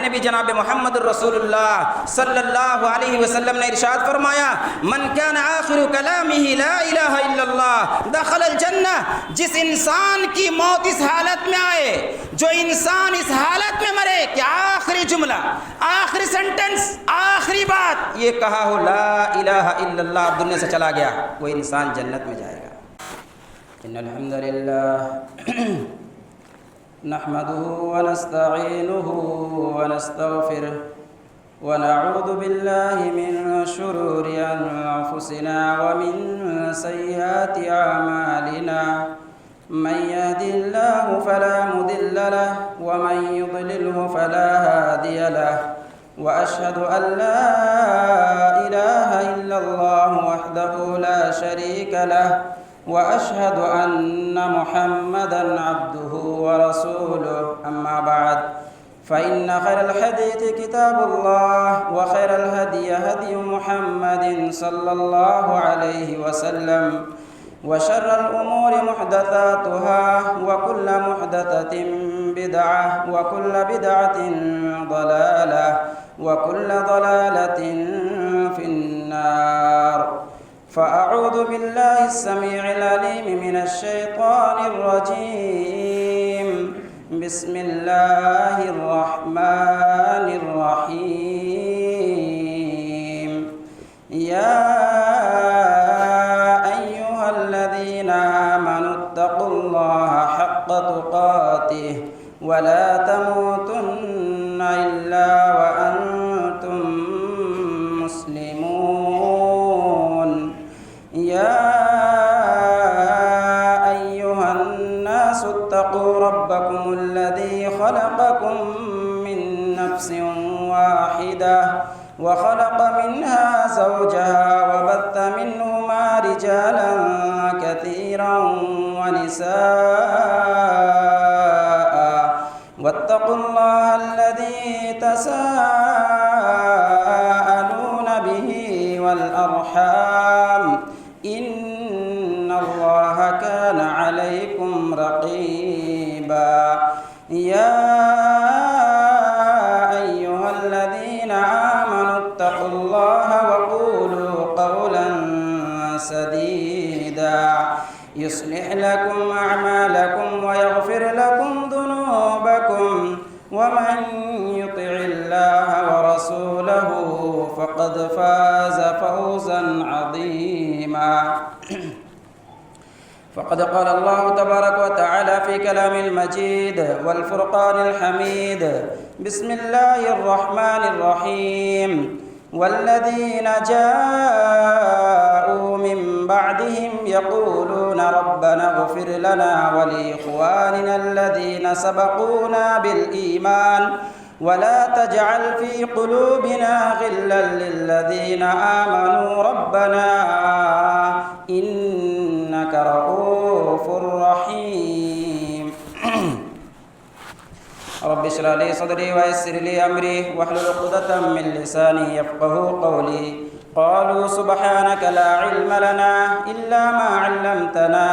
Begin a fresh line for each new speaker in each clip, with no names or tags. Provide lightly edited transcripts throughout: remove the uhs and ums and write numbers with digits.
نبی جناب محمد الرسول اللہ صلی اللہ علیہ وسلم نے ارشاد فرمایا من کان آخر کلامہ لا الہ الا اللہ دخل الجنہ، جس انسان کی موت اس حالت میں آئے، جو انسان اس حالت میں مرے کہ آخری جملہ، آخری سنٹنس، آخری بات یہ کہا ہو لا الہ الا اللہ، دنیا سے چلا گیا، وہ انسان جنت میں جائے گا۔ ان الحمد للہ نحمده ونستعينه ونستغفره ونعوذ بالله من شرور أنفسنا ومن سيئات أعمالنا من يهد الله فلا مضل له ومن يضلله فلا هادي له وأشهد أن لا إله إلا الله وحده لا شريك له وأشهد أن محمدًا عبده ورسوله أما بعد فإن خير الحديث كتاب الله وخير الهدي هدي محمد صلى الله عليه وسلم وشر الأمور محدثاتها وكل محدثة بدعة وكل بدعة ضلالة وكل ضلالة في النار فأعوذ بالله السميع العليم من الشيطان الرجيم بسم الله الرحمن الرحيم يا أيها الذين آمنوا اتقوا الله حق تقاته ولا تموتن إلا وأنتم مسلمون يا أيها الناس اتقوا ربكم الذي خلقكم من نفس واحدة وخلق منها زوجها وبث منهما رجالا كثيرا ونساء واتقوا الله الذي تساءلون به والأرحام إن الله كان عليكم رقيبا يا أيها الذين آمنوا اتقوا الله وقولوا قولا سديدا يصلح لكم أعمالكم ويغفر لكم ذنوبكم ومن يطع الله ورسوله فقد فاز فوزا عظيما فقد قال الله تبارك وتعالى في كلام المجيد والفرقان الحميد بسم الله الرحمن الرحيم والذين جاءوا من بعدهم يقولون ربنا اغفر لنا ولإخواننا الذين سبقونا بالإيمان ولا تجعل في قلوبنا غلا للذين آمنوا ربنا إنك رؤوف رحيم رب اشرح لي صدري ويسر لي أمري واحلل عقدة من لساني يفقهوا قولي قالوا سبحانك لا علم لنا إلا ما علمتنا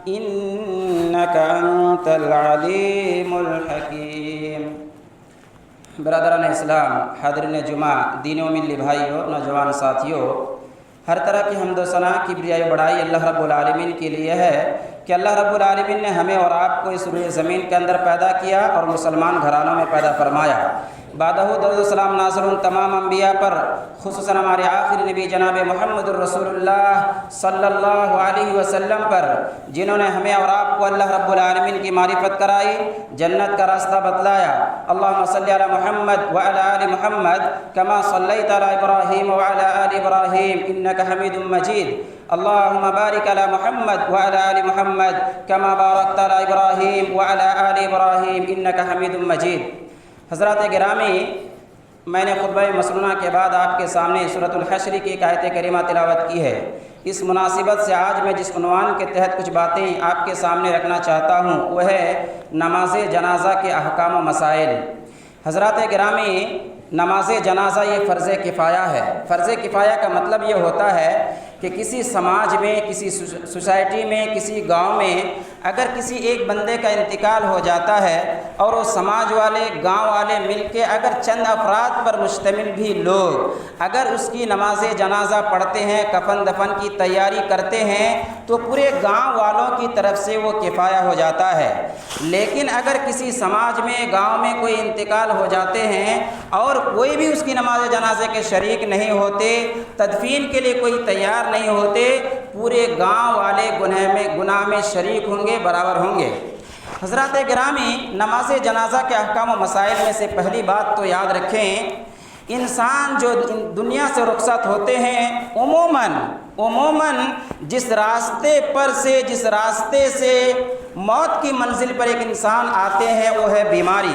إنك أنت العليم الحكيم برادران اسلام، حاضرین جمعہ، دین و ملی بھائیوں، نوجوان ساتھیوں، ہر طرح کی حمد و ثنا کی بڑائی بڑائی اللہ رب العالمین کے لیے ہے کہ اللہ رب العالمین نے ہمیں اور آپ کو اس روئے زمین کے اندر پیدا کیا اور مسلمان گھرانوں میں پیدا فرمایا۔ بعدہ درود و سلام نازل تمام انبیاء پر، خصوصاً ہمارے آخری نبی جناب محمد الرسول اللہ صلی اللہ علیہ وسلم پر، جنہوں نے ہمیں اور آپ کو اللہ رب العالمین کی معرفت کرائی، جنت کا راستہ بتلایا۔ اللہم صلی علی محمد وعلی آل محمد کما صلیت علی ابراہیم وعلی آل ابراہیم انک حمید مجید۔ اللہم بارک علی محمد وعلی آل محمد کما بارکت علی ابراہیم وعلی آل ابراہیم انک حمید مجید۔ حضرات گرامی، میں نے خطبہ مسنونہ کے بعد آپ کے سامنے سورۃ الحشر کی ایک آیت کریمہ تلاوت کی ہے۔ اس مناسبت سے آج میں جس عنوان کے تحت کچھ باتیں آپ کے سامنے رکھنا چاہتا ہوں وہ ہے نماز جنازہ کے احکام و مسائل۔ حضرات گرامی، نماز جنازہ یہ فرض کفایہ ہے۔ فرض کفایہ کا مطلب یہ ہوتا ہے کہ کسی سماج میں، کسی سوسائٹی میں، کسی گاؤں میں اگر کسی ایک بندے کا انتقال ہو جاتا ہے اور وہ سماج والے، گاؤں والے مل کے اگر چند افراد پر مشتمل بھی لوگ اگر اس کی نماز جنازہ پڑھتے ہیں، کفن دفن کی تیاری کرتے ہیں تو پورے گاؤں والوں کی طرف سے وہ کفایہ ہو جاتا ہے۔ لیکن اگر کسی سماج میں، گاؤں میں کوئی انتقال ہو جاتے ہیں اور کوئی بھی اس کی نماز جنازے کے شریک نہیں ہوتے، تدفین کے لیے کوئی تیار نہیں ہوتے، پورے گاؤں والے گناہ میں شریک ہوں گے، برابر ہوں گے۔ حضرات گرامی، نماز جنازہ کے احکام و مسائل میں سے پہلی بات تو یاد رکھیں، انسان جو دنیا سے رخصت ہوتے ہیں عموماً جس راستے سے موت کی منزل پر ایک انسان آتے ہیں وہ ہے بیماری۔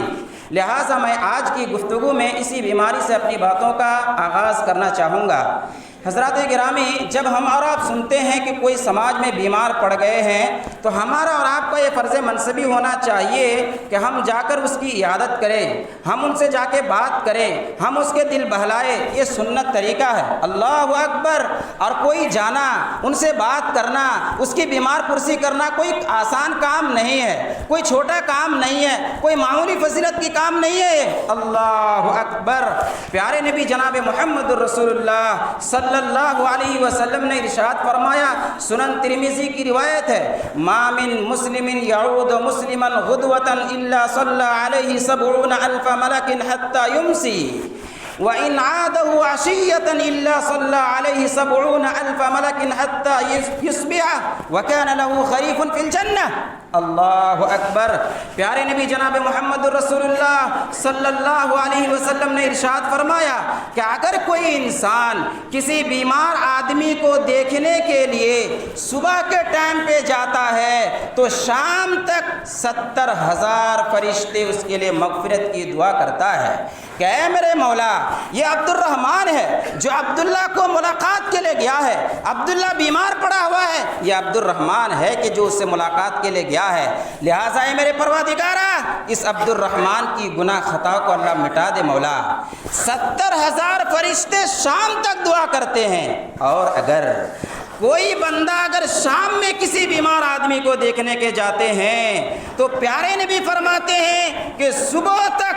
لہٰذا میں آج کی گفتگو میں اسی بیماری سے اپنی باتوں کا آغاز کرنا چاہوں گا۔ حضرات گرامی، جب ہم اور آپ سنتے ہیں کہ کوئی سماج میں بیمار پڑ گئے ہیں تو ہمارا اور آپ کا یہ فرض منصبی ہونا چاہیے کہ ہم جا کر اس کی عیادت کریں، ہم ان سے جا کے بات کریں، ہم اس کے دل بہلائے۔ یہ سنت طریقہ ہے، اللہ اکبر۔ اور کوئی جانا، ان سے بات کرنا، اس کی بیمار پرسی کرنا کوئی آسان کام نہیں ہے، کوئی چھوٹا کام نہیں ہے، کوئی معمولی فضیلت کی کام نہیں ہے۔ اللہ اکبر۔ پیارے نبی جناب محمد الرسول اللہ صلی اللہ علیہ وسلم نے ارشاد فرمایا، سنن ترمذی کی روایت ہے، ما من مسلم یعود مسلما غدوۃ الا صلی علیہ 70,000 ملک حتی یمسی وَإِنْ عَادَهُ عَشِيَّةً إِلَّا صَلَّى عَلَيْهِ 70,000 مَلَكٍ حَتَّى يُصْبِحَ وَكَانَ لَهُ خَرِيفٌ فِي الْجَنَّةِ۔ اللہ اکبر۔ پیارے نبی جناب محمد الرسول اللہ صلی اللہ علیہ وسلم نے ارشاد فرمایا کہ اگر کوئی انسان کسی بیمار آدمی کو دیکھنے کے لیے صبح کے ٹائم پہ جاتا ہے تو شام تک 70,000 فرشتے اس کے لیے مغفرت کی دعا کرتا ہے کہ اے میرے مولا، یہ عبد الرحمن ہے جو عبداللہ کو ملاقات کے لیے گیا ہے، عبداللہ بیمار پڑا ہوا ہے، یہ عبد الرحمن ہے کہ جو اس سے ملاقات کے لیے گیا ہے، لہٰذا اے میرے پروردگارا اس عبد الرحمن کی گناہ خطا کو اللہ مٹا دے مولا۔ 70,000 فرشتے شام تک دعا کرتے ہیں۔ اور اگر کوئی بندہ اگر شام میں کسی بیمار آدمی کو دیکھنے کے جاتے ہیں تو پیارے نبی فرماتے ہیں کہ صبح تک،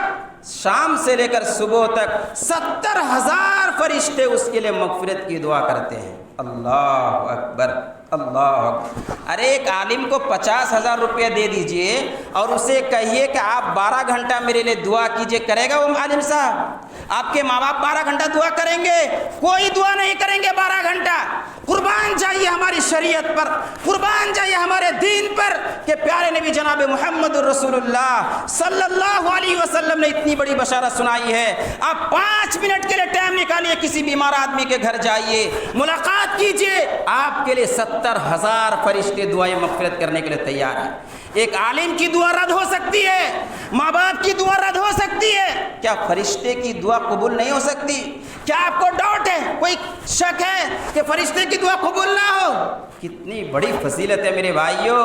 شام سے لے کر صبح تک 70,000 فرشتے اس کے لیے مغفرت کی دعا کرتے ہیں۔ اللہ اکبر، اللہ اکبر۔ ارے ایک عالم کو 50,000 روپیہ دے دیجئے اور اسے کہیے کہ آپ 12 گھنٹہ میرے لیے دعا کیجئے، کرے گا وہ عالم صاحب؟ آپ کے ماں باپ 12 گھنٹہ دعا کریں گے؟ کوئی دعا نہیں کریں گے 12 گھنٹہ۔ قربان جائیے ہماری شریعت پر، قربان جائیے ہمارے دین پر کہ پیارے نبی جناب محمد الرسول اللہ صلی اللہ علیہ وسلم نے اتنی بڑی بشارت سنائی ہے۔ آپ 5 منٹ کے لیے ٹائم نکالیے، کسی بیمار آدمی کے گھر جائیے، ملاقات کیجئے، آپ کے لیے 70,000 فرشتے دعائیں مغفرت کرنے کے لیے تیار ہیں۔ ایک عالم کی دعا رد ہو سکتی ہے، ماں باپ کی دعا رد ہو سکتی ہے، کیا فرشتے کی دعا قبول نہیں ہو سکتی؟ کیا آپ کو ڈاؤٹ ہے، کوئی شک ہے کہ فرشتے کی دعا قبول نہ ہو؟ کتنی بڑی فضیلت ہے میرے بھائیوں۔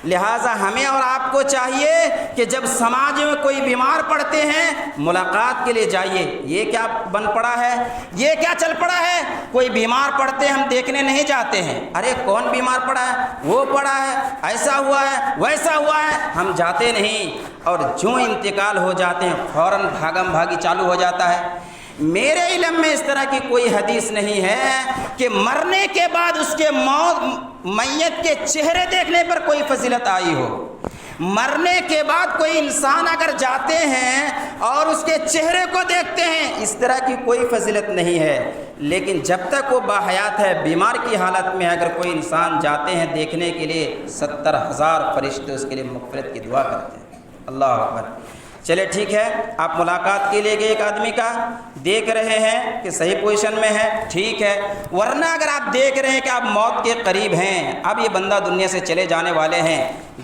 لہٰذا ہمیں اور آپ کو چاہیے کہ جب سماج میں کوئی بیمار پڑتے ہیں ملاقات کے لیے جائیے۔ یہ کیا بن پڑا ہے، یہ کیا چل پڑا ہے؟ کوئی بیمار پڑتے ہیں ہم دیکھنے نہیں جاتے ہیں، ارے کون بیمار پڑا ہے، وہ پڑا ہے، ایسا ہوا ہے، ویسا ہوا ہے، ہم جاتے نہیں، اور جو انتقال ہو جاتے ہیں فوراً بھاگم بھاگی چالو ہو جاتا ہے۔ میرے علم میں اس طرح کی کوئی حدیث نہیں ہے کہ مرنے کے بعد اس کے میت کے چہرے دیکھنے پر کوئی فضیلت آئی ہو۔ مرنے کے بعد کوئی انسان اگر جاتے ہیں اور اس کے چہرے کو دیکھتے ہیں، اس طرح کی کوئی فضیلت نہیں ہے۔ لیکن جب تک وہ باحیات ہے، بیمار کی حالت میں اگر کوئی انسان جاتے ہیں دیکھنے کے لیے، 70,000 فرشتے اس کے لیے مغفرت کی دعا کرتے ہیں۔ اللہ اکبر۔ چلے ٹھیک ہے، آپ ملاقات کے لیے گئے ایک آدمی کا، دیکھ رہے ہیں کہ صحیح پوزیشن میں ہے، ٹھیک ہے، ورنہ اگر آپ دیکھ رہے ہیں کہ آپ موت کے قریب ہیں، اب یہ بندہ دنیا سے چلے جانے والے ہیں،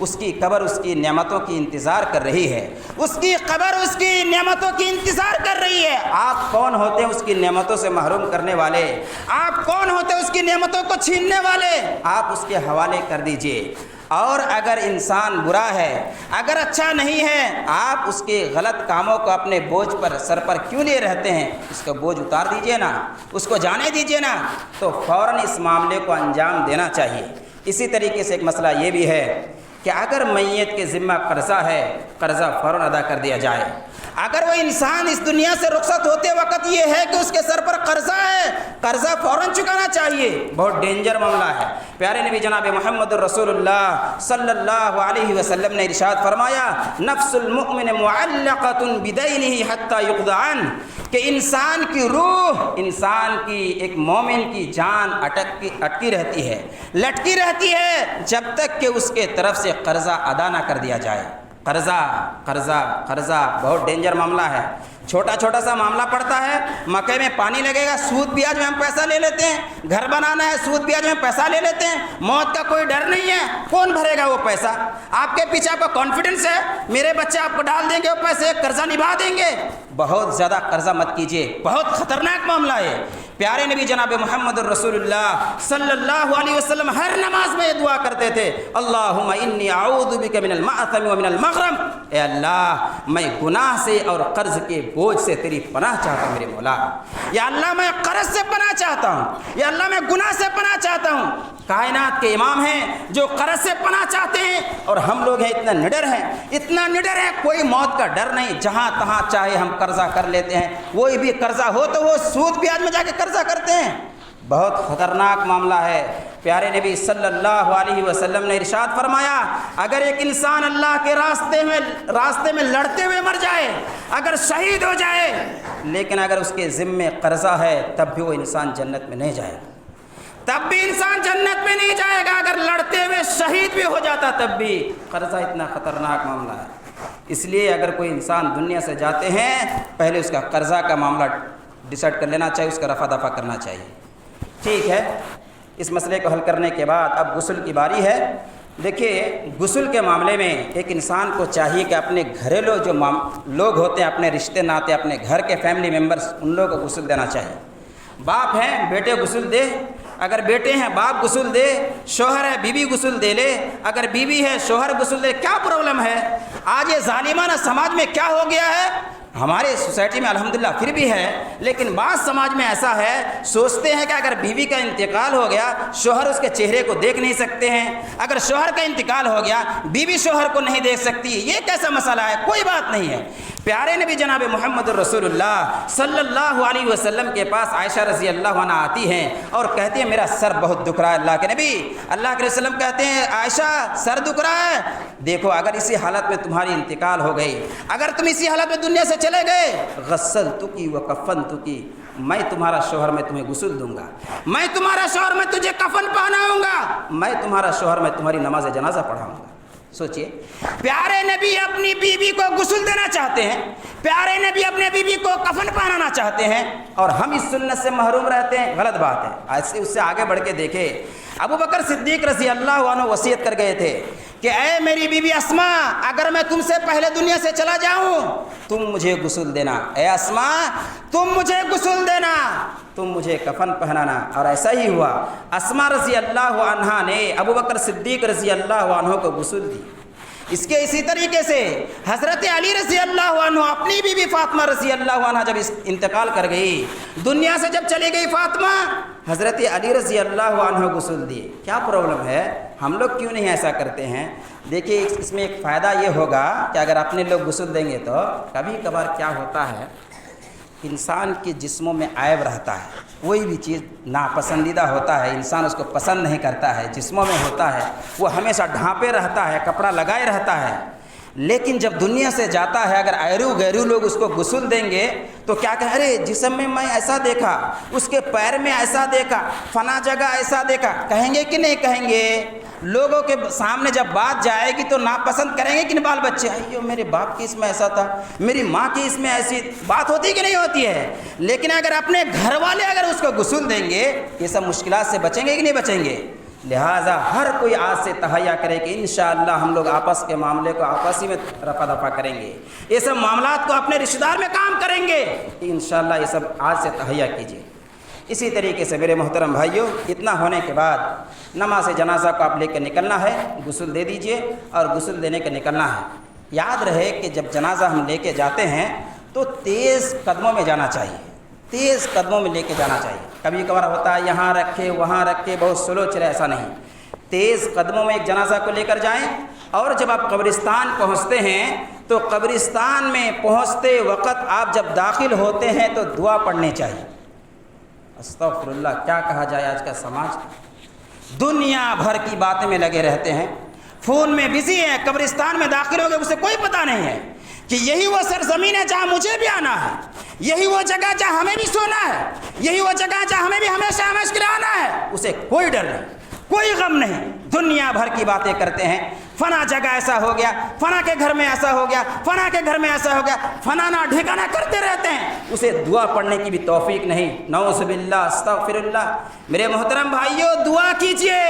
اس کی قبر اس کی نعمتوں کی انتظار کر رہی ہے، اس کی قبر اس کی نعمتوں کی انتظار کر رہی ہے۔ آپ کون ہوتے ہیں اس کی نعمتوں سے محروم کرنے والے؟ آپ کون ہوتے ہیں اس کی نعمتوں کو چھیننے والے؟ آپ اس کے حوالے کر دیجئے۔ اور اگر انسان برا ہے، اگر اچھا نہیں ہے، آپ اس کے غلط کاموں کو اپنے بوجھ پر سر پر کیوں لیے رہتے ہیں؟ اس کا بوجھ اتار دیجئے نا، اس کو جانے دیجئے نا، تو فوراً اس معاملے کو انجام دینا چاہیے۔ اسی طریقے سے ایک مسئلہ یہ بھی ہے کہ اگر میت کے ذمہ قرضہ ہے، قرضہ فوراً ادا کر دیا جائے۔ اگر وہ انسان اس دنیا سے رخصت ہوتے وقت یہ ہے کہ اس کے سر پر قرضہ ہے، قرضہ فوراً چکانا چاہیے۔ بہت ڈینجر معاملہ ہے۔ پیارے نبی جناب محمد رسول اللہ صلی اللہ علیہ وسلم نے ارشاد فرمایا، نفس المؤمن معلقۃ بدینہ حتی یقضی عنہ، کہ انسان کی روح، انسان کی ایک مومن کی جان اٹکی رہتی ہے، لٹکی رہتی ہے جب تک کہ اس کے طرف سے قرضہ ادا نہ کر دیا جائے۔ قرضہ قرضہ قرضہ بہت ڈینجر معاملہ ہے۔ چھوٹا چھوٹا سا معاملہ پڑتا ہے، مکے میں پانی لگے گا، سود بیاج میں ہم پیسہ لے لیتے ہیں، گھر بنانا ہے، سود بیاج میں پیسہ لے لیتے ہیں، موت کا کوئی ڈر نہیں ہے، کون بھرے گا وہ پیسہ؟ آپ کے پیچھے آپ کا کانفیڈنس ہے میرے بچے آپ کو ڈال دیں گے وہ پیسے، قرضہ نبھا دیں گے۔ بہت زیادہ قرضہ مت کیجیے، بہت خطرناک معاملہ ہے۔ پیارے نبی جناب محمد رسول اللہ صلی اللہ علیہ وسلم ہر نماز میں یہ دعا کرتے تھے، اللہم انی اعوذ بک من المأثم ومن المغرم، اے اللہ میں گناہ سے اور قرض کے بوجھ سے تیری پناہ چاہتا ہوں میرے مولا۔ یا اللہ میں قرض سے پناہ چاہتا ہوں، یا اللہ میں گناہ سے پناہ چاہتا ہوں۔ کائنات کے امام ہیں جو قرض سے پناہ چاہتے ہیں، اور ہم لوگ ہیں اتنا نڈر ہیں، اتنا نڈر ہے، کوئی موت کا ڈر نہیں، جہاں تہاں چاہے ہم قرضہ کر لیتے ہیں، وہی بھی قرضہ ہو تو وہ سود بیاج میں جا کے قرضہ کرتے ہیں۔ بہت خطرناک معاملہ ہے۔ پیارے نبی صلی اللہ علیہ وسلم نے ارشاد فرمایا، اگر ایک انسان اللہ کے راستے میں لڑتے ہوئے مر جائے، اگر شہید ہو جائے، لیکن اگر اس کے ذمے قرضہ ہے، تب بھی وہ انسان جنت میں نہیں جائے گا، تب بھی انسان جنت میں نہیں جائے گا۔ اگر لڑتے ہوئے شہید بھی ہو جاتا تب بھی۔ قرضہ اتنا خطرناک معاملہ ہے، اس لیے اگر کوئی انسان دنیا سے جاتے ہیں، پہلے اس کا قرضہ کا معاملہ ڈیسائیڈ کر لینا چاہیے، اس کا رفع دفع کرنا چاہیے۔ ٹھیک ہے، اس مسئلے کو حل کرنے کے بعد اب غسل کی باری ہے۔ دیکھیے، غسل کے معاملے میں ایک انسان کو چاہیے کہ اپنے گھریلو جو لوگ ہوتے ہیں، اپنے رشتے ناتے، اپنے گھر کے فیملی ممبرس، ان لوگوں کو غسل دینا چاہیے۔ باپ ہیں، بیٹے غسل دے، اگر بیٹے ہیں باپ غسل دے، شوہر ہے بیوی غسل دے لے، اگر بیوی ہے شوہر غسل دے، کیا پرابلم ہے؟ آج یہ ظالمانہ سماج میں کیا ہو گیا ہے؟ ہمارے سوسائٹی میں الحمدللہ پھر بھی ہے، لیکن بعض سماج میں ایسا ہے، سوچتے ہیں کہ اگر بیوی کا انتقال ہو گیا، شوہر اس کے چہرے کو دیکھ نہیں سکتے ہیں، اگر شوہر کا انتقال ہو گیا، بیوی شوہر کو نہیں دیکھ سکتی، یہ کیسا مسئلہ ہے؟ کوئی بات نہیں ہے۔ پیارے نبی جناب محمد رسول اللہ صلی اللہ علیہ وسلم کے پاس عائشہ رضی اللہ عنہ آتی ہیں اور کہتی ہیں میرا سر بہت دکھ رہا ہے اللہ کے نبی۔ اللہ کے وسلم کہتے ہیں عائشہ سر دکھ رہا ہے، دیکھو اگر اسی حالت میں تمہاری انتقال ہو گئی، اگر تم اسی حالت میں دنیا سے چلے گئے، غسلتکی وکفنتکی، میں تمہارا شوہر میں تمہیں غسل دوں گا، میں تمہارا شوہر میں تجھے کفن پہناؤں گا، میں تمہارا شوہر میں تمہاری نماز جنازہ پڑھاؤں گا۔ سوچئے، پیارے نبی اپنی بیوی کو غسل دینا چاہتے ہیں، پیارے نبی اپنے بیوی کو کفن پہنانا چاہتے ہیں، اور ہم اس سنت سے محروم رہتے ہیں، غلط بات ہے۔ ایسے اس سے آگے بڑھ کے دیکھے، ابو بکر صدیق رضی اللہ عنہ وصیت کر گئے تھے کہ اے میری بیوی اسماء، اگر میں تم سے پہلے دنیا سے چلا جاؤں تم مجھے غسل دینا، اے اسماء تم مجھے غسل دینا، تم مجھے کفن پہنانا۔ اور ایسا ہی ہوا، اسماء رضی اللہ عنہا نے ابو بکر صدیق رضی اللہ عنہ کو غسل دی۔ اسی طریقے سے حضرت علی رضی اللہ عنہ اپنی بیوی فاطمہ رضی اللہ عنہ جب انتقال کر گئی، دنیا سے جب چلی گئی فاطمہ، حضرت علی رضی اللہ عنہ غسل دیے۔ کیا پرابلم ہے؟ ہم لوگ کیوں نہیں ایسا کرتے ہیں؟ دیکھیے، اس میں ایک فائدہ یہ ہوگا کہ اگر اپنے لوگ غسل دیں گے تو کبھی کبھار کیا ہوتا ہے، انسان کے جسموں میں عیب رہتا ہے، کوئی بھی چیز ناپسندیدہ ہوتا ہے، انسان اس کو پسند نہیں کرتا ہے، جسموں میں ہوتا ہے، وہ ہمیشہ ڈھانپے رہتا ہے، کپڑا لگائے رہتا ہے۔ لیکن جب دنیا سے جاتا ہے، اگر ایرو غیرو لوگ اس کو غسل دیں گے تو کیا کہیں، ارے جسم میں ایسا دیکھا، اس کے پیر میں ایسا دیکھا، فلاں جگہ ایسا دیکھا، کہیں گے کہ نہیں کہیں گے؟ لوگوں کے سامنے جب بات جائے گی تو ناپسند کریں گے کہ نہیں بال بچے، ایو میرے باپ کی اس میں ایسا تھا، میری ماں کی اس میں ایسی بات ہوتی کہ نہیں ہوتی ہے؟ لیکن اگر اپنے گھر والے اگر اس کو غسل دیں گے، یہ سب مشکلات سے بچیں گے کہ نہیں بچیں گے؟ لہٰذا ہر کوئی آج سے تہیا کرے کہ انشاءاللہ ہم لوگ آپس کے معاملے کو آپس ہی میں رفع دفع کریں گے، یہ سب معاملات کو اپنے رشتہ دار میں کام کریں گے، انشاءاللہ یہ سب آج سے تہیا کیجیے۔ اسی طریقے سے میرے محترم بھائیوں، اتنا ہونے کے بعد نماز جنازہ کو آپ لے کے نکلنا ہے، غسل دے دیجئے اور غسل دینے کے نکلنا ہے۔ یاد رہے کہ جب جنازہ ہم لے کے جاتے ہیں تو تیز قدموں میں جانا چاہیے، تیز قدموں میں لے کے جانا چاہیے۔ کبھی کبھار ہوتا ہے یہاں رکھے وہاں رکھے بہت سلو چلے، ایسا نہیں، تیز قدموں میں ایک جنازہ کو لے کر جائیں۔ اور جب آپ قبرستان پہنچتے ہیں تو قبرستان میں پہنچتے وقت آپ جب داخل ہوتے ہیں تو دعا پڑھنی چاہیے۔ استغفر اللہ، کیا کہا جائے، آج کا سماج دنیا بھر کی باتیں میں لگے رہتے ہیں، فون میں بزی ہیں، قبرستان میں داخل ہو گئے، اسے کوئی پتہ نہیں ہے کہ یہی وہ سرزمین ہے جہاں مجھے بھی آنا ہے، یہی وہ جگہ جہاں ہمیں بھی سونا ہے، یہی وہ جگہ جہاں ہمیں بھی ہمیشہ ہمیشہ کے لیے آنا ہے۔ اسے کوئی ڈر نہیں، کوئی غم نہیں، دنیا بھر کی باتیں کرتے ہیں، فلاں جگہ ایسا ہو گیا، فلاں کے گھر میں ایسا ہو گیا، فلاں کے گھر میں ایسا ہو گیا، فلانا ڈھکانا کرتے رہتے ہیں، اسے دعا پڑھنے کی بھی توفیق نہیں۔ نعوذ باللہ، استغفر اللہ۔ میرے محترم بھائیوں، دعا کیجئے،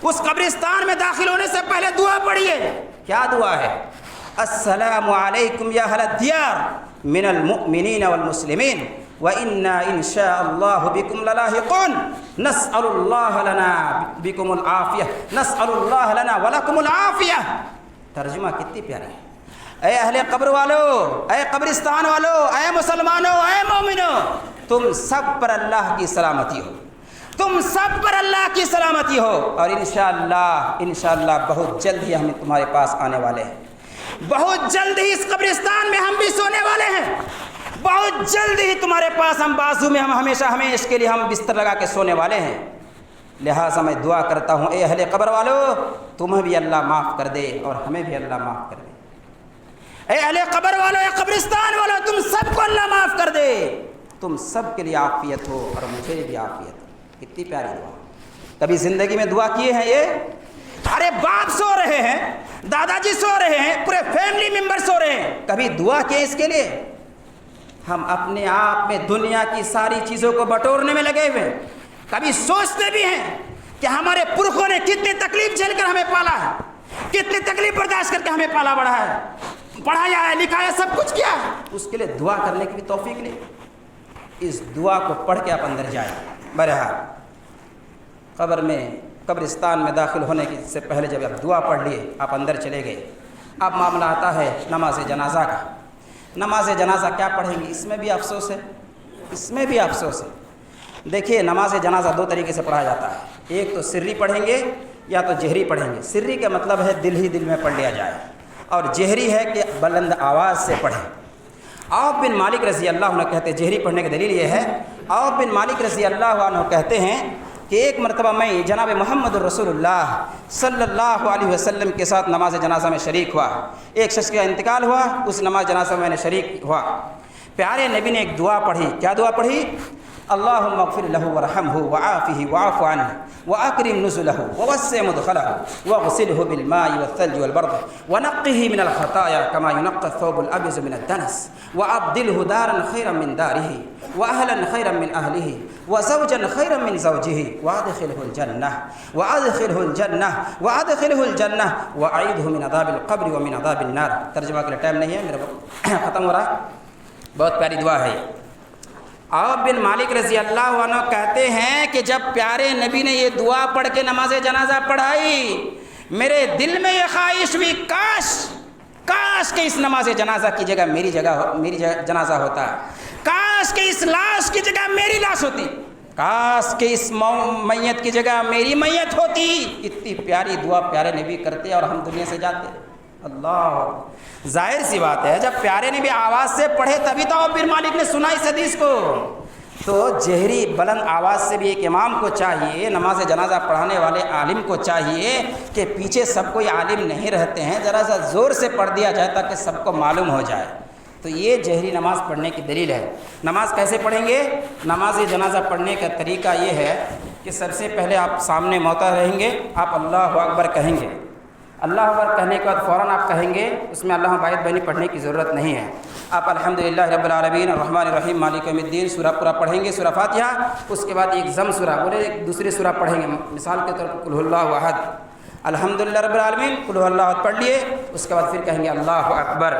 اس قبرستان میں داخل ہونے سے پہلے دعا پڑھیے۔ کیا دعا ہے؟ السلام علیکم یا اہل الدیار من المؤمنین والمسلمین وَإِنَّا إِن شَاءَ اللَّهُ بِكُمْ لَلَاحِقُونَ نَسْأَلُ اللَّهَ لَنَا بِكُمُ الْعَافِيَةَ نَسْأَلُ اللَّهَ لَنَا وَلَكُمُ الْعَافِيَةَ۔ ترجمہ کتنی پیاری ہے۔ اے اہل قبر والو، اے قبرستان والو، اے مسلمانوں، اے مومنوں، تم سب پر اللہ کی سلامتی ہو، تم سب پر اللہ کی سلامتی ہو، اور انشاءاللہ بہت جلد ہی ہم تمہارے پاس آنے والے ہیں، بہت جلد ہی اس قبرستان میں ہم بھی سونے والے ہیں، بہت جلد ہی تمہارے پاس ہم بازو میں ہم ہمیشہ اس کے لیے ہم بستر لگا کے سونے والے ہیں۔ لہٰذا میں دعا کرتا ہوں اے اہل قبر والو، تمہیں بھی اللہ معاف کر دے اور ہمیں بھی اللہ معاف کر دے۔ اے اہل قبر والو، اے قبرستان والو، تم سب کو اللہ معاف کر دے، تم سب کے لیے عافیت ہو اور مجھے بھی عافیت ہو۔ کتنی پیاری دعا، کبھی زندگی میں دعا کیے ہیں یہ؟ ارے باپ سو رہے ہیں، دادا جی سو رہے ہیں، پورے فیملی ممبر سو رہے ہیں، کبھی دعا کیے اس کے لیے؟ ہم اپنے آپ میں دنیا کی ساری چیزوں کو بٹورنے میں لگے ہوئے، کبھی سوچتے بھی ہیں کہ ہمارے پرخوں نے کتنی تکلیف جھیل کر ہمیں پالا ہے، کتنی تکلیف برداشت کر کے ہمیں پالا بڑھا ہے، پڑھایا ہے، لکھایا، سب کچھ کیا ہے، اس کے لیے دعا کرنے کی بھی توفیق نہیں۔ اس دعا کو پڑھ کے آپ اندر جائیں۔ بہرحال قبر میں، قبرستان میں داخل ہونے سے پہلے جب آپ دعا پڑھ لیے، آپ اندر چلے گئے، اب معاملہ آتا ہے نماز جنازہ کا۔ نماز جنازہ کیا پڑھیں گے؟ اس میں بھی افسوس ہے، اس میں بھی افسوس ہے۔ دیکھیے، نماز جنازہ دو طریقے سے پڑھا جاتا ہے، ایک تو سری پڑھیں گے یا تو جہری پڑھیں گے۔ سری کا مطلب ہے دل ہی دل میں پڑھ لیا جائے، اور جہری ہے کہ بلند آواز سے پڑھیں۔ عوف بن مالک رضی اللہ عنہ کہتے ہیں، جہری پڑھنے کی دلیل یہ ہے، عوف بن مالک رضی اللہ عنہ کہتے ہیں کہ ایک مرتبہ میں جناب محمد رسول اللہ صلی اللہ علیہ وسلم کے ساتھ نماز جنازہ میں شریک ہوا، ایک شخص کا انتقال ہوا، اس نماز جنازہ میں نے شریک ہوا۔ پیارے نبی نے ایک دعا پڑھی، کیا دعا پڑھی؟ اللہم اغفر لہ ورحمہ وعافہ وعف عنہ واکرم نزلہ ووسع مدخلہ واغسلہ بالماء والثلج والبرد ونقہ من الخطایا کما ینقى الثوب الابیض من الدنس وابدلہ دارا خیرا من دارہ واہلا خیرا من اہلہ وزوجا خیرا من زوجہ وادخلہ الجنہ وادخلہ الجنہ وادخلہ الجنہ واعیدہ من عذاب القبر ومن عذاب النار۔ ترجمہ کے لیے ٹائم نہیں ہے، میرا ختم ہو رہا، بہت پیاری دعا ہے۔ عوف بن مالک رضی اللہ عنہ کہتے ہیں کہ جب پیارے نبی نے یہ دعا پڑھ کے نماز جنازہ پڑھائی، میرے دل میں یہ خواہش ہوئی، کاش کہ اس نماز جنازہ کی جگہ میری جنازہ ہوتا، کاش کہ اس لاش کی جگہ میری لاش ہوتی، کاش کہ اس میت کی جگہ میری میت ہوتی۔ اتنی پیاری دعا پیارے نبی کرتے اور ہم دنیا سے جاتے۔ اللہ، ظاہر سی بات ہے جب پیارے نے بھی آواز سے پڑھے تبھی تو عوف بن مالک نے سنا اس حدیث کو۔ تو جہری بلند آواز سے بھی ایک امام کو چاہیے، نماز جنازہ پڑھانے والے عالم کو چاہیے کہ پیچھے سب کوئی عالم نہیں رہتے ہیں، ذرا سا زور سے پڑھ دیا جائے تاکہ سب کو معلوم ہو جائے۔ تو یہ جہری نماز پڑھنے کی دلیل ہے۔ نماز کیسے پڑھیں گے؟ نماز جنازہ پڑھنے کا طریقہ یہ ہے کہ سب سے پہلے آپ سامنے موتا رہیں گے، آپ اللہ اکبر کہیں گے، اللہ اکبر کہنے کے بعد فوراً آپ کہیں گے، اس میں اللہ باعث بینی پڑھنے کی ضرورت نہیں ہے. آپ الحمدللہ رب العالمین الرحمن الرحیم مالک یوم الدین سورہ پورا پڑھیں گے، سورہ فاتحہ. اس کے بعد ایک ضم سورہ بولے ایک دوسری سورہ پڑھیں گے، مثال کے طور پر قل اللہ احد، الحمدللہ رب العالمین قل اللہ احد پڑھ لیے. اس کے بعد پھر کہیں گے اللہ اکبر،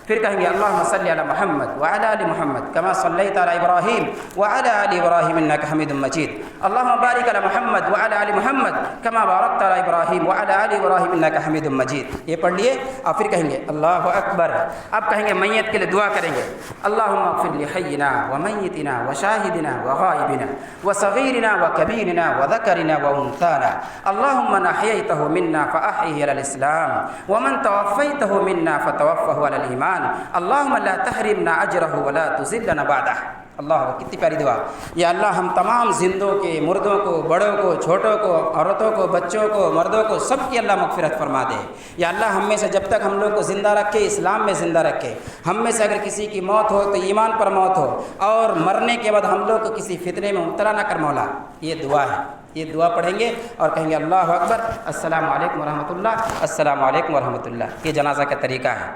پھر کہیں گے اللہم صلی علی محمد وعلی آل محمد کما صلیت علی ابراہیم وعلی آل ابراہیم انک حمید مجید. اللہم بارک علی محمد وعلی آل محمد کما بارکت علی ابراہیم وعلی آل ابراہیم انک حمید مجید. یہ پڑھ لیے. اور پھر کہیں گے اللہ اکبر. اب کہیں گے میت کے لیے دعا کریں گے، اللہم اغفر لحینا ومیتنا وشاہدنا وغائبنا وصغیرنا وکبیرنا وذکرنا وانثانا. اللہم من احییتہ منا فاحیہ علی الاسلام ومن توفیتہ منا فتوفہ علی الایمان. اللہم لا تحرمنا اجرہ ولا تذلنا بعدہ. اللہ کتنی پیاری دعا. یا اللہ ہم تمام زندوں کے، مردوں کو، بڑوں کو، چھوٹوں کو، عورتوں کو، بچوں کو، مردوں کو، سب کی اللہ مغفرت فرما دے. یا اللہ ہم میں سے جب تک ہم لوگ کو زندہ رکھے، اسلام میں زندہ رکھے. ہم میں سے اگر کسی کی موت ہو تو ایمان پر موت ہو، اور مرنے کے بعد ہم لوگ کو کسی فتنے میں مبتلا نہ کر مولا. یہ دعا ہے. یہ دعا پڑھیں گے اور کہیں گے اللہ اکبر، السلام علیکم ورحمۃ اللہ، السلام علیکم ورحمۃ اللہ. یہ جنازہ کا طریقہ ہے.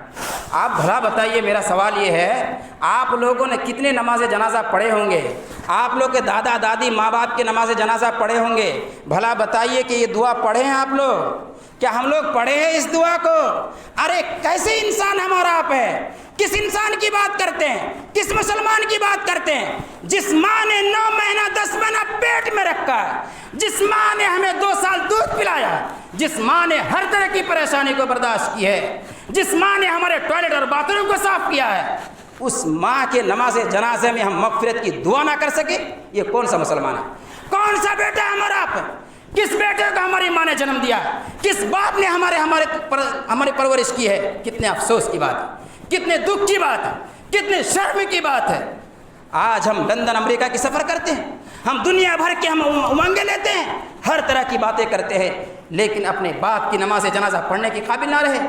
آپ بھلا بتائیے، میرا سوال یہ ہے، آپ لوگوں نے کتنے نماز جنازہ پڑھے ہوں گے؟ آپ لوگ کے دادا دادی ماں باپ کے نماز جنازہ پڑھے ہوں گے. بھلا بتائیے کہ یہ دعا پڑھے ہیں آپ لوگ؟ کیا ہم لوگ پڑھے ہیں اس دعا کو؟ ارے کیسے انسان ہم اور آپ ہیں؟ کس انسان کی بات کرتے ہیں؟ کس مسلمان کی بات کرتے ہیں جس ماں نے 9 مہینہ 10 مہینہ پیٹ میں رکھا ہے، جس ماں نے ہمیں 2 سال دودھ پلایا ہے، جس ماں نے ہر طرح کی پریشانی کو برداشت کی ہے، جس ماں نے ہمارے ٹوائلٹ اور باتھ روم کو صاف کیا ہے، اس ماں کے نماز جنازے میں ہم مغفرت کی دعا نہ کر سکے؟ یہ کون سا مسلمان ہے؟ کون سا بیٹا ہمارا آپ ہے؟ کس بیٹے کو ہماری ماں نے جنم دیا؟ کس باپ نے ہماری پرورش کی ہے؟ کتنے افسوس کی بات ہے، کتنے دکھ کی بات ہے، کتنے شرم کی بات ہے. آج ہم لندن امریکہ کی سفر کرتے ہیں، ہم دنیا بھر کے ہم امنگیں لیتے ہیں، ہر طرح کی باتیں کرتے ہیں، لیکن اپنے باپ کی نماز جنازہ پڑھنے کے قابل نہ رہے،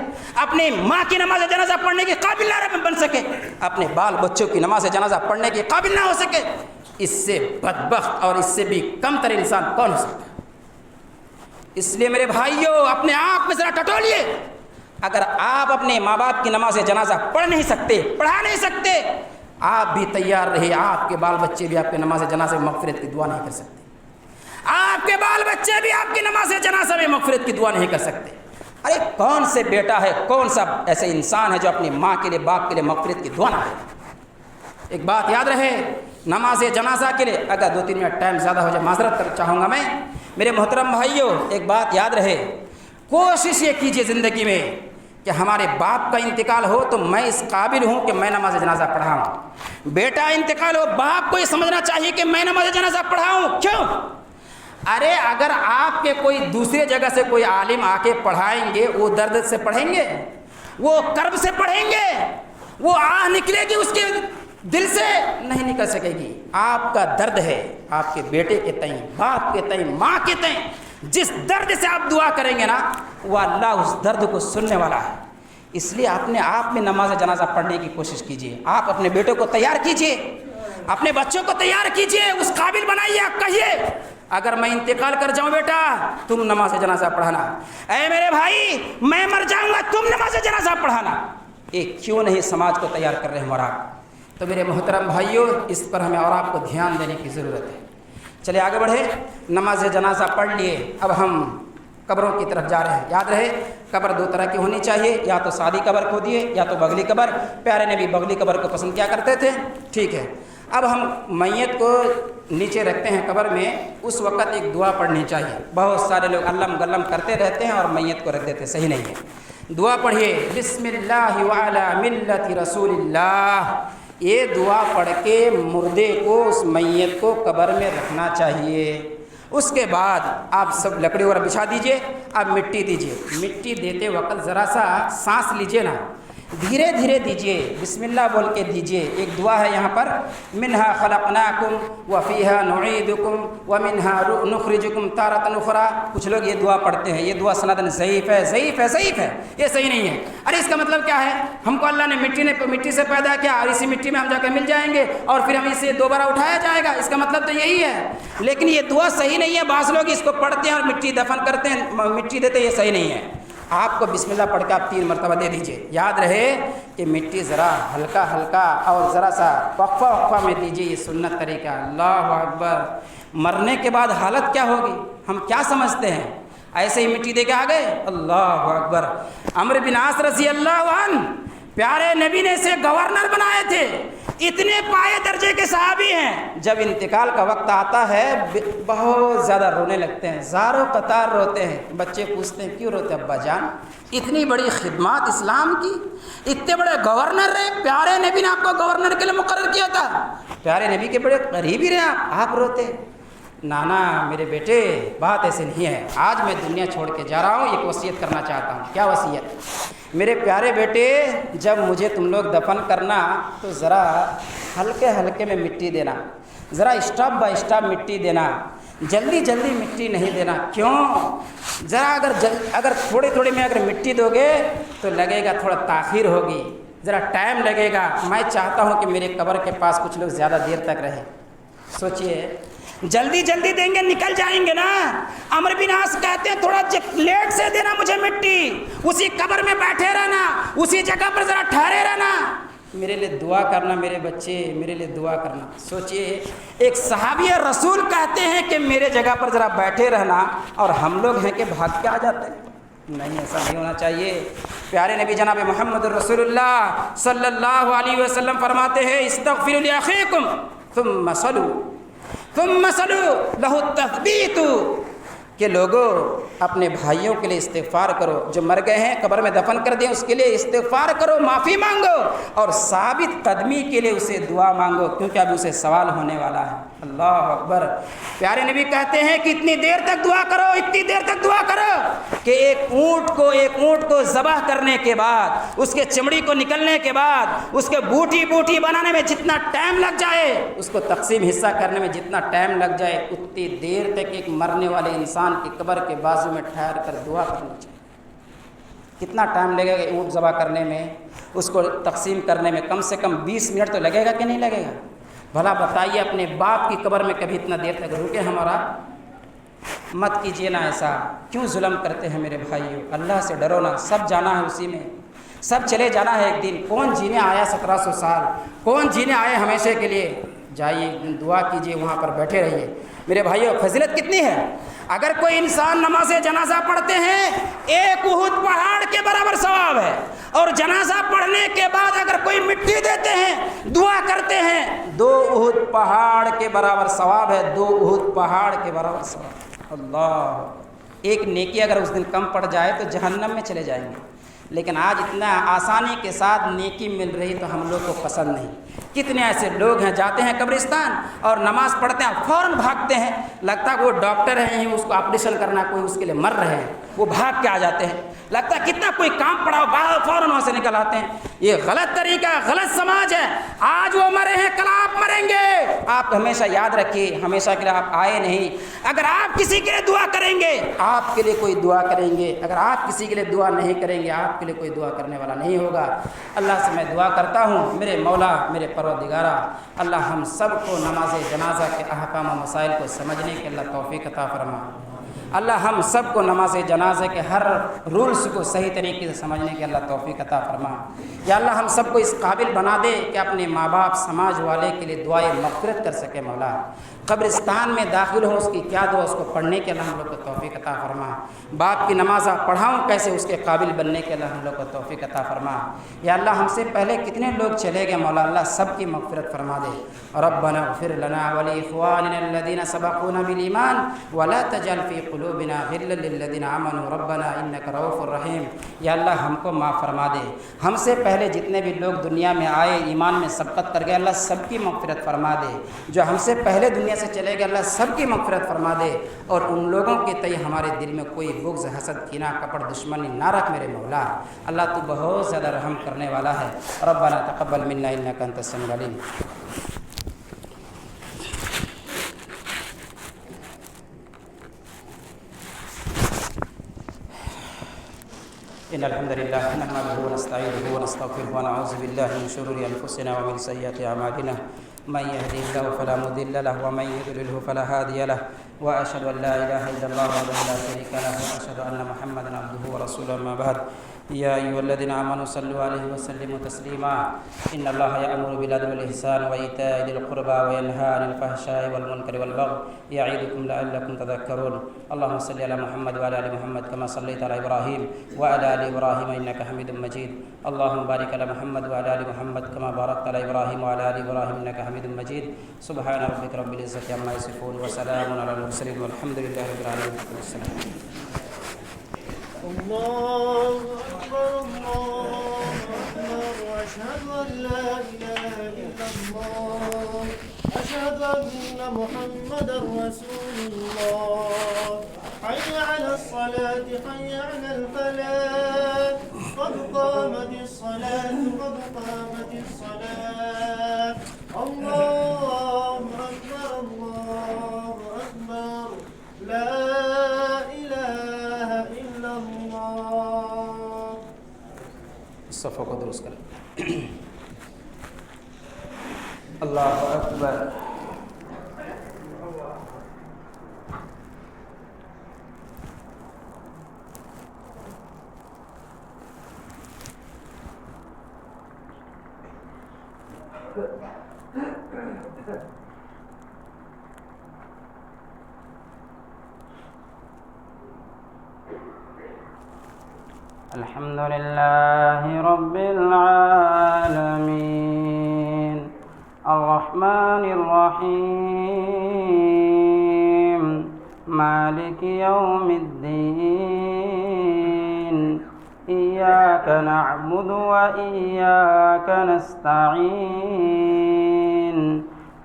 اپنے ماں کی نماز جنازہ پڑھنے کے قابل نہ بن سکے، اپنے بال بچوں کی نماز جنازہ پڑھنے کے قابل نہ ہو سکے. اس سے بدبخت اور اس سے بھی کم تر انسان کون ہو سکتا ہے؟ اس لیے میرے بھائیوں، اپنے آپ میں ذرا ٹٹولیے. اگر آپ اپنے ماں باپ کی نماز جنازہ پڑھ نہیں سکتے، پڑھا نہیں سکتے، آپ بھی تیار رہے، آپ کے بال بچے بھی آپ کے نماز جنازہ میں مغفرت کی دعا نہیں کر سکتے. آپ کے بال بچے بھی آپ کی نماز جنازہ میں مغفرت کی دعا نہیں کر سکتے. ارے کون سے بیٹا ہے، کون سا ایسے انسان ہے جو اپنی ماں کے لیے، باپ کے لیے مغفرت کی دعا نہ کرے؟ ایک بات یاد رہے، نماز جنازہ کے لیے اگر 2-3 منٹ ٹائم زیادہ ہو جائے معذرت چاہوں گا میں. میرے محترم بھائیوں، ایک بات یاد رہے، کوشش یہ کیجئے زندگی میں کہ ہمارے باپ کا انتقال ہو تو میں اس قابل ہوں کہ میں نماز جنازہ پڑھاؤں. بیٹا انتقال ہو، باپ کو یہ سمجھنا چاہیے کہ میں نماز جنازہ پڑھاؤں. کیوں؟ ارے اگر آپ کے کوئی دوسرے جگہ سے کوئی عالم آ کے پڑھائیں گے، وہ درد سے پڑھیں گے، وہ کرب سے پڑھیں گے، وہ آہ نکلے گی اس کے دل سے نہیں نکل سکے گی. آپ کا درد ہے آپ کے بیٹے کے تئیں، باپ کے تئیں، ماں کے تئیں. جس درد سے آپ دعا کریں گے نا، وہ اللہ اس درد کو سننے والا ہے. اس لیے اپنے آپ میں نماز جنازہ پڑھنے کی کوشش کیجیے. آپ اپنے بیٹوں کو تیار کیجیے، اپنے بچوں کو تیار کیجیے، اس قابل بنائیے. آپ کہیے اگر میں انتقال کر جاؤں بیٹا تم نماز جنازہ پڑھانا، اے میرے بھائی میں مر جاؤں گا تم نماز جنازہ پڑھانا. کیوں نہیں سماج کو تیار کر رہے ہیں اور آپ؟ تو میرے محترم بھائیوں، اس پر ہمیں اور آپ کو دھیان دینے کی ضرورت ہے. چلے آگے بڑھے. نماز جنازہ پڑھ لیے، اب ہم قبروں کی طرف جا رہے ہیں. یاد رہے قبر 2 طرح کی ہونی چاہیے، یا تو سادی قبر کھودیے یا تو بغلی قبر. پیارے نبی بغلی قبر کو پسند کیا کرتے تھے. ٹھیک ہے، اب ہم میت کو نیچے رکھتے ہیں قبر میں، اس وقت ایک دعا پڑھنی چاہیے. بہت سارے لوگ علم گلم کرتے رہتے ہیں اور میت کو رکھ دیتے، صحیح نہیں ہے. دعا پڑھیے، بسم اللہ وعلی ملت رسول اللہ. یہ دعا پڑھ کے مردے کو، اس میت کو قبر میں رکھنا چاہیے. اس کے بعد آپ سب لکڑی وغیرہ بچھا دیجئے، آپ مٹی دیجئے. مٹی دیتے وقت ذرا سا سانس لیجئے نا، دھیرے دھیرے دیجئے، بسم اللہ بول کے دیجئے. ایک دعا ہے یہاں پر، منہا خلقناکم وفیہا نعیدکم ومنہا نخرجکم تارۃ اخری. کچھ لوگ یہ دعا پڑھتے ہیں، یہ دعا سندن ضعیف ہے، ضعیف ہے، ضعیف ہے، یہ صحیح نہیں ہے. ارے اس کا مطلب کیا ہے؟ ہم کو اللہ نے مٹی سے پیدا کیا اور اسی مٹی میں ہم جا کے مل جائیں گے اور پھر ہم اسے دوبارہ اٹھایا جائے گا، اس کا مطلب تو یہی ہے. لیکن یہ دعا صحیح نہیں ہے. بعض لوگ اس کو پڑھتے ہیں اور مٹی دفن کرتے ہیں، مٹی دیتے ہیں، یہ صحیح نہیں ہے. آپ کو بسم اللہ پڑھ کے آپ 3 مرتبہ دے دیجئے. یاد رہے کہ مٹی ذرا ہلکا ہلکا اور ذرا سا وقفہ میں دیجیے. یہ سنت طریقہ. اللہ اکبر. مرنے کے بعد حالت کیا ہوگی ہم کیا سمجھتے ہیں؟ ایسے ہی مٹی دے کے آ گئے. اللہ اکبر. عمرو بن عاص رضی اللہ عنہ پیارے نبی نے اسے گورنر بنائے تھے. اتنے پائے درجے کے صحابی ہیں. جب انتقال کا وقت آتا ہے بہت زیادہ رونے لگتے ہیں, زاروں قطار روتے ہیں. بچے پوچھتے ہیں کیوں روتے ابا جان؟ اتنی بڑی خدمات اسلام کی, اتنے بڑے گورنر رہے, پیارے نبی نے آپ کو گورنر کے لیے مقرر کیا تھا, پیارے نبی کے بڑے قریبی رہے آپ روتے. نانا میرے بیٹے بات ایسے نہیں ہے. آج میں دنیا چھوڑ کے جا رہا ہوں, ایک وصیت کرنا چاہتا ہوں. کیا وصیت؟ میرے پیارے بیٹے جب مجھے تم لوگ دفن کرنا تو ذرا ہلکے ہلکے میں مٹی دینا, ذرا اسٹاپ بائی اسٹاپ مٹی دینا, جلدی جلدی مٹی نہیں دینا. کیوں؟ ذرا اگر تھوڑی تھوڑی میں اگر مٹی دو گے تو لگے گا تھوڑا تاخیر ہوگی, ذرا ٹائم لگے گا. میں چاہتا ہوں کہ میرے قبر کے پاس کچھ لوگ زیادہ دیر تک رہیں. سوچئے جلدی جلدی دیں گے نکل جائیں گے نا. عمرو بن عاص کہتے ہیں تھوڑا لیٹ سے دینا مجھے مٹی, اسی قبر میں بیٹھے رہنا, اسی جگہ پر ذرا ٹھہرے رہنا, میرے لیے دعا کرنا, میرے بچے میرے لیے دعا کرنا. سوچئے ایک صحابی رسول کہتے ہیں کہ میرے جگہ پر ذرا بیٹھے رہنا, اور ہم لوگ ہیں کہ بھاگ کے آ جاتے ہیں. نہیں, ایسا نہیں ہونا چاہیے. پیارے نبی جناب محمد رسول اللہ صلی اللہ علیہ وسلم فرماتے ہیں استغفروا لاخیکم ثم صلوا لہ التثبیت, کہ لوگوں اپنے بھائیوں کے لیے استغفار کرو, جو مر گئے ہیں قبر میں دفن کر دیں اس کے لیے استغفار کرو, معافی مانگو, اور ثابت قدمی کے لیے اسے دعا مانگو, کیونکہ ابھی اسے سوال ہونے والا ہے. اللہ اکبر. پیارے نبی کہتے ہیں کہ اتنی دیر تک دعا کرو, اتنی دیر تک دعا کرو کہ ایک اونٹ کو ذبح کرنے کے بعد, اس کے چمڑی کو نکلنے کے بعد, اس کے بوٹی بنانے میں جتنا ٹائم لگ جائے, اس کو تقسیم حصہ کرنے میں جتنا ٹائم لگ جائے, اتنی دیر تک ایک مرنے والے انسان کی قبر کے بازو میں ٹھہر کر دعا کرنی چاہیے. کتنا ٹائم لگے گا اونٹ ذبح کرنے میں, اس کو تقسیم کرنے میں؟ کم سے کم 20 منٹ تو لگے گا کہ نہیں لگے گا؟ بھلا بتائیے, اپنے باپ کی قبر میں کبھی اتنا دیر تک رکے ہمارا؟ مت کیجیے نا ایسا. کیوں ظلم کرتے ہیں میرے بھائیوں؟ اللہ سے ڈرو نا. سب جانا ہے اسی میں, سب چلے جانا ہے ایک دن. کون جینے آیا 1700 سال؟ کون جینے آئے ہمیشہ کے لیے؟ جائیے دعا کیجیے, وہاں پر بیٹھے رہیے. میرے بھائیوں فضیلت کتنی ہے. اگر کوئی انسان نماز جنازہ پڑھتے ہیں 1 احد پہاڑ کے برابر ثواب ہے, اور جنازہ پڑھنے کے بعد اگر کوئی مٹی دیتے ہیں, دعا کرتے ہیں, 2 احد پہاڑ کے برابر ثواب ہے. 2 احد پہاڑ کے برابر ثواب. اللہ. ایک نیکی اگر اس دن کم پڑ جائے تو جہنم میں چلے جائیں گے, لیکن آج اتنا آسانی کے ساتھ نیکی مل رہی تو ہم لوگ کو پسند نہیں. کتنے ایسے لوگ ہیں جاتے ہیں قبرستان اور نماز پڑھتے ہیں, فوراً بھاگتے ہیں, لگتا ہے وہ ڈاکٹر ہیں, اس کو آپریشن کرنا, کوئی اس کے لیے مر رہے ہیں, وہ بھاگ کے آ جاتے ہیں. لگتا ہے کتنا کوئی کام پڑا ہو, فوراً وہاں سے نکل آتے ہیں. یہ غلط طریقہ, غلط سماج ہے. آج وہ مرے ہیں, کل آپ مریں گے. آپ ہمیشہ یاد رکھیے, ہمیشہ کے لیے آپ آئے نہیں. اگر آپ کسی کے لیے دعا کریں گے, آپ کے لیے کوئی دعا کریں گے. اگر آپ کسی کے لیے دعا نہیں کریں گے, آپ کے لیے کوئی دعا کرنے والا نہیں ہوگا. اللہ سے میں دعا کرتا ہوں, میرے مولا, میرے پروردگارہ, اللہ ہم سب کو نماز جنازہ کے احکام و مسائل کو سمجھنے کے اللہ توفیق عطا فرما. اللہ ہم سب کو نماز جنازے کے ہر رولز کو صحیح طریقے سے سمجھنے کے اللہ توفیق عطا فرما. یا اللہ ہم سب کو اس قابل بنا دے کہ اپنے ماں باپ, سماج والے کے لیے دعائیں مغفرت کر سکے. مولا قبرستان میں داخل ہوں, اس کی کیا دعا, اس کو پڑھنے کے اللہ ہم لوگ کو توفیق عطا فرما. باپ کی نماز پڑھاؤں کیسے, اس کے قابل بننے کے اللہ ہم لوگ کو توفیق عطا فرما. یا اللہ ہم سے پہلے کتنے لوگ چلے گئے, مولا اللہ سب کی مغفرت فرما دے. ربنا اغفر لنا ولاخواننا الذين سبقونا بالایمان ولا تجعل في قلوبنا غلا للذين آمنوا ربنا انك رؤوف رحیم. یا اللہ ہم کو معاف فرما دے. ہم سے پہلے جتنے بھی لوگ دنیا میں آئے, ایمان میں سبقت کر گئے, اللہ سب کی مغفرت فرما دے. جو ہم سے پہلے دنیا سے چلے گئے, اللہ سب کی مغفرت فرما دے. اور ان لوگوں کے تئیں ہمارے دل میں کوئی بغض, حسد, کینہ, کپٹ, دشمنی نہ رکھ میرے مولا. اللہ تو بہت زیادہ رحم کرنے والا ہے. ربنا تقبل منا انك انت السميع العليم. إن الحمد لله نحمده ونستعينه ونستغفره ونعوذ بالله من شرور أنفسنا ومن سيئات أعمالنا من يهده الله فلا مضل له ومن يضلله فلا هادي له وأشهد أن لا إله إلا الله وحده لا شريك له وأشهد أن محمدا عبده ورسوله أما بعد يا أيها الذين آمنوا صلوا عليه وسلموا تسليما إن الله يأمر بالعدل والإحسان وإيتاء ذي القربى وينهى عن الفحشاء والمنكر والبغي يعظكم لعلكم تذكرون اللهم صل على محمد وعلى آل محمد كما صليت على إبراهيم وعلى آل إبراهيم إنك حميد مجيد اللهم بارك على محمد وعلى آل محمد كما باركت على إبراهيم وعلى آل إبراهيم إنك حميد مجيد سبحان ربك رب العزة عما يصفون وسلام على المرسلين والحمد لله رب العالمين.
الله أكبر الله أكبر وأشهد أن لا إله إلا الله أشهد أن محمدا رسول الله حي على الصلاة حي على الفلاح قد قامت الصلاة قد قامت الصلاة الله أكبر الله أكبر لا إله إلا الله.
الصف کو درست کریں. اللہ اکبر. الحمد لله رب العالمين الرحمن الرحيم مالك يوم الدين إياك نعبد وإياك نستعين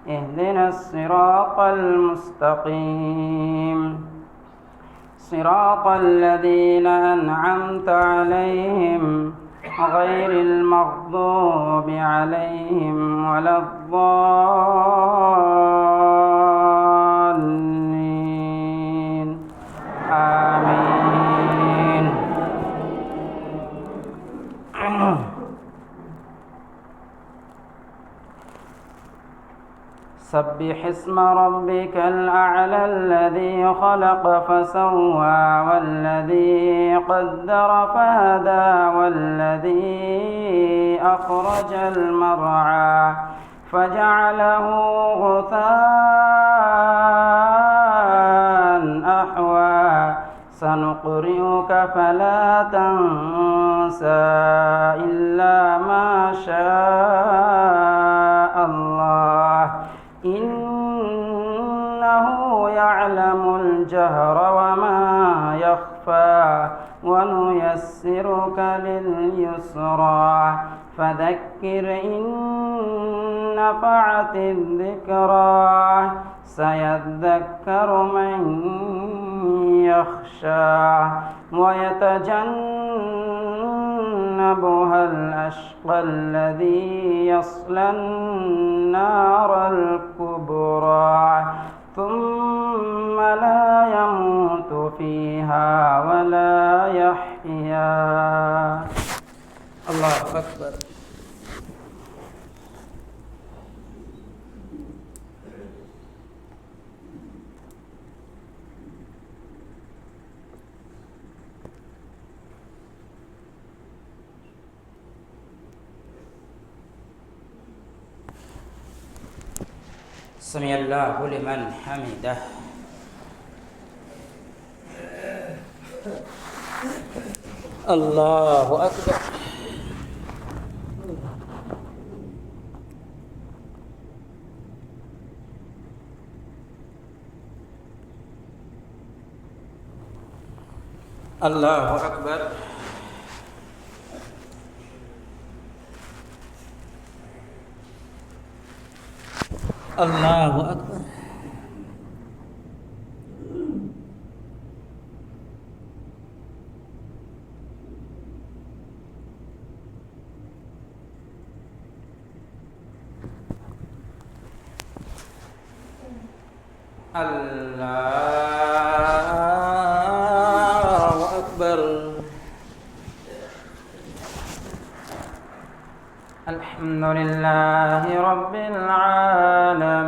اهدنا الصراط المستقيم صراط الذين أنعمت عليهم غير المغضوب عليهم ولا الضالين آمين. سبح اسم ربك الأعلى الذي خلق فسوى والذي قدر فهدى والذي أخرج المرعى فجعله غثاء أحوى سنقرئك فلا تنسى إلا ما شاء الله إنه يعلم الجهر وما يخفى ونيسرك لليسرى فذكر إن نفعت الذكرى سيذكر من يخشى ويتجنبها الأشقى الذي يصلى النار الكبرى ثم لا يموت فيها ولا يحيا. الله أكبر. سمع الله لمن حمده. الله أكبر. الله أكبر. الله أكبر. الله أكبر. الحمد لله رب العالمين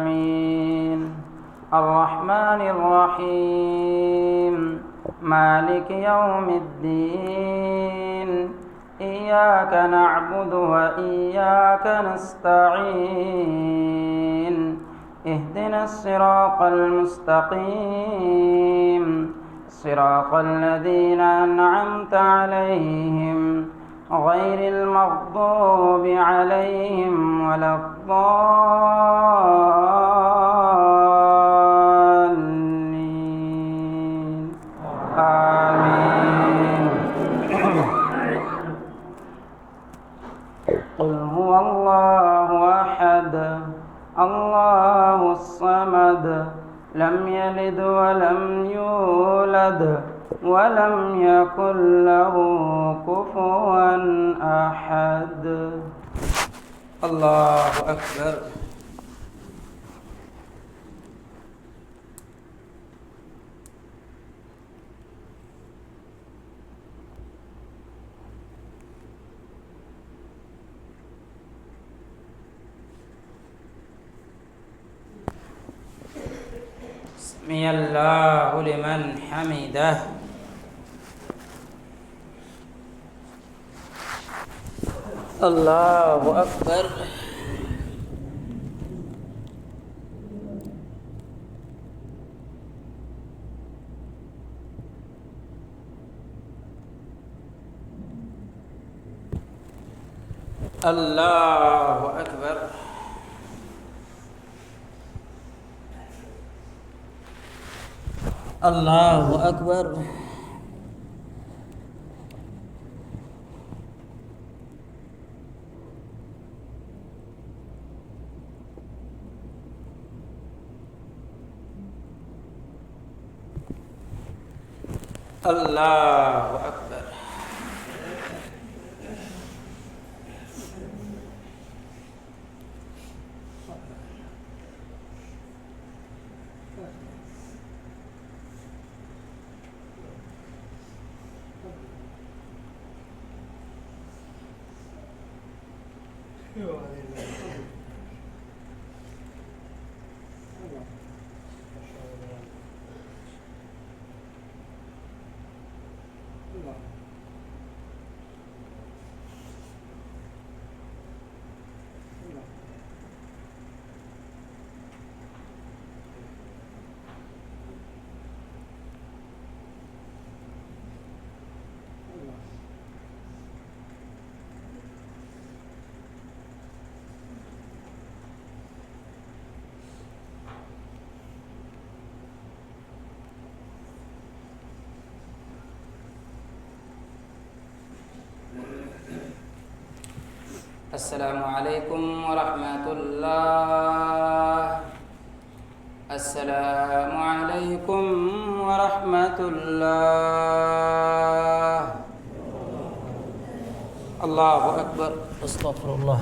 الرحمن الرحيم مالك يوم الدين إياك نعبد وإياك نستعين اهدنا الصراط المستقيم صراط الذين أنعمت عليهم غير المغضوب عليهم ولا الضالين آمين. قل هو الله أحد الله الصمد لم يلد ولم يولد ولم يكن له كفوا أحد. الله أكبر. سمع الله لمن حمده. الله أكبر. الله أكبر. الله أكبر. الله أكبر. السلام عليكم ورحمة الله. السلام عليكم ورحمة الله. الله أكبر.
استغفر الله.